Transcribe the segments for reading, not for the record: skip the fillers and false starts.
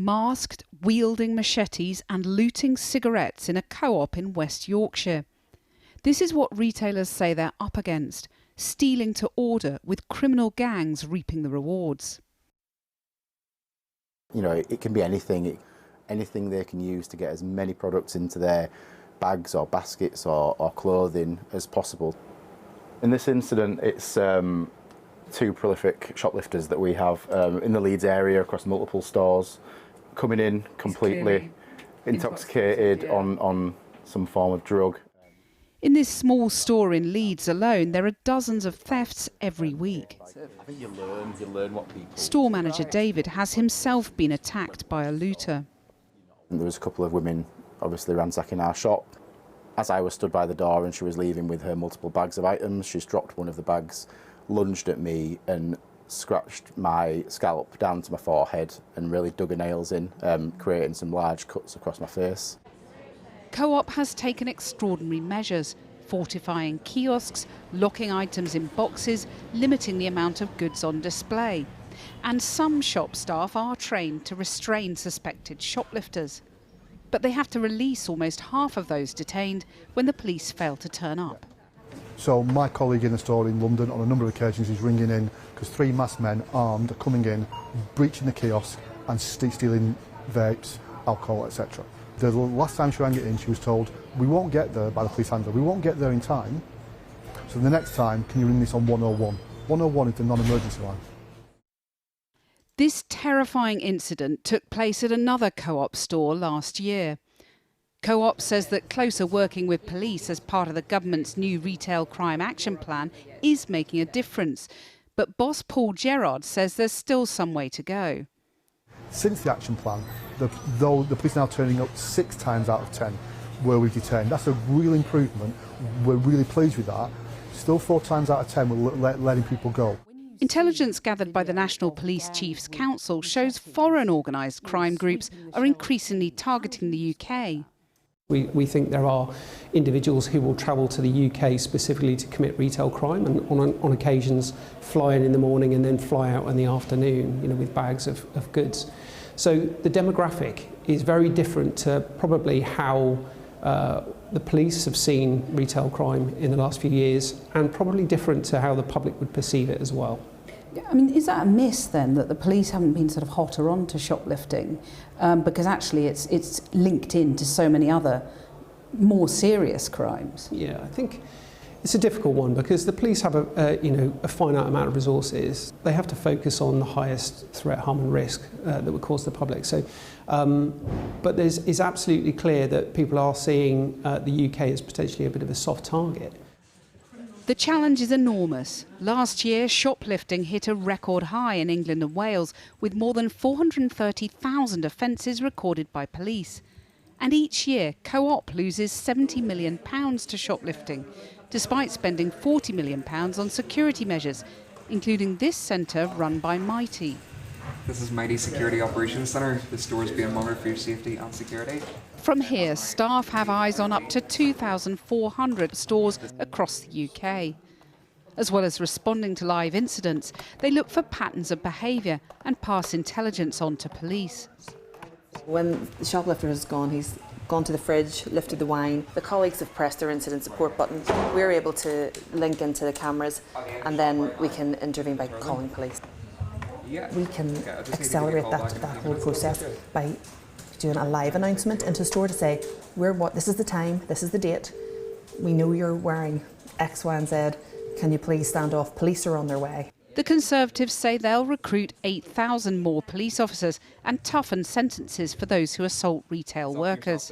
masked, wielding machetes and looting cigarettes in a co-op in West Yorkshire. This is what retailers say they're up against, stealing to order with criminal gangs reaping the rewards. You know, it can be anything they can use to get as many products into their bags or baskets or clothing as possible. In this incident, it's two prolific shoplifters that we have in the Leeds area across multiple stores, coming in completely intoxicated on some form of drug. In this small store in Leeds alone, there are dozens of thefts every week. I think you learn what people... Store manager David has himself been attacked by a looter. There was a couple of women obviously ransacking our shop. As I was stood by the door and she was leaving with her multiple bags of items, she's dropped one of the bags, lunged at me and scratched my scalp down to my forehead and really dug her nails in, creating some large cuts across my face. Co-op has taken extraordinary measures, fortifying kiosks, locking items in boxes, limiting the amount of goods on display. And some shop staff are trained to restrain suspected shoplifters. But they have to release almost half of those detained when the police fail to turn up. So my colleague in the store in London on a number of occasions is ringing in because 3 masked men armed are coming in, breaching the kiosk and stealing vapes, alcohol, etc. The last time she rang it in, she was told, we won't get there by the police handler, we won't get there in time. So the next time, can you ring this on 101? 101 is the non-emergency line. This terrifying incident took place at another co-op store last year. Co-op says that closer working with police as part of the government's new retail crime action plan is making a difference. But boss Paul Gerard says there's still some way to go. Since the action plan, though the police are now turning up 6 times out of 10 where we've detained. That's a real improvement. We're really pleased with that. Still 4 times out of 10 we're letting people go. Intelligence gathered by the National Police Chiefs Council shows foreign organised crime groups are increasingly targeting the UK. We think there are individuals who will travel to the UK specifically to commit retail crime and on occasions fly in the morning and then fly out in the afternoon, with bags of goods. So the demographic is very different to probably how the police have seen retail crime in the last few years, and probably different to how the public would perceive it as well. I mean, is that a miss then, that the police haven't been sort of hotter on to shoplifting? Because actually it's linked into so many other more serious crimes. Yeah, I think it's a difficult one because the police have a finite amount of resources. They have to focus on the highest threat, harm and risk that would cause the public. So, but it's absolutely clear that people are seeing the UK as potentially a bit of a soft target. The challenge is enormous. Last year, shoplifting hit a record high in England and Wales, with more than 430,000 offences recorded by police. And each year, Co-op loses £70 million to shoplifting, despite spending £40 million on security measures, including this centre run by Mighty. This is Mighty Security Operations Centre. The store is being monitored for your safety and security. From here, staff have eyes on up to 2,400 stores across the UK. As well as responding to live incidents, they look for patterns of behaviour and pass intelligence on to police. When the shoplifter has gone, he's gone to the fridge, lifted the wine. The colleagues have pressed their incident support button. We're able to link into the cameras and then we can intervene by calling police. We can accelerate that whole process by doing a live announcement into the store to say, this is the time, this is the date, we know you're wearing X, Y and Z, can you please stand off, police are on their way. The Conservatives say they'll recruit 8,000 more police officers and toughen sentences for those who assault retail workers.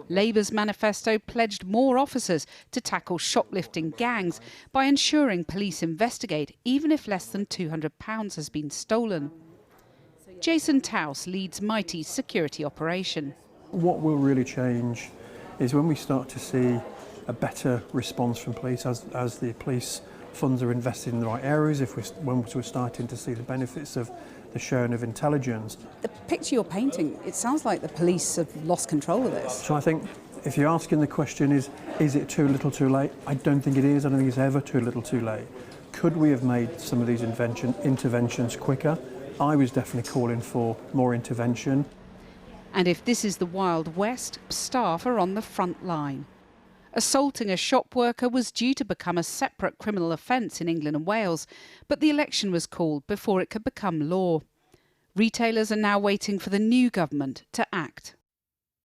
Labour's manifesto pledged more officers to tackle shoplifting gangs by ensuring police investigate even if less than £200 has been stolen. Jason Taus leads Mighty's security operation. What will really change is when we start to see a better response from police as the police funds are invested in the right areas, when we're starting to see the benefits of the sharing of intelligence. The picture you're painting, it sounds like the police have lost control of this. So I think if you're asking the question is it too little too late? I don't think it is. I don't think it's ever too little too late. Could we have made some of these interventions quicker? I was definitely calling for more intervention. And if this is the Wild West, staff are on the front line. Assaulting a shop worker was due to become a separate criminal offence in England and Wales, but the election was called before it could become law. Retailers are now waiting for the new government to act.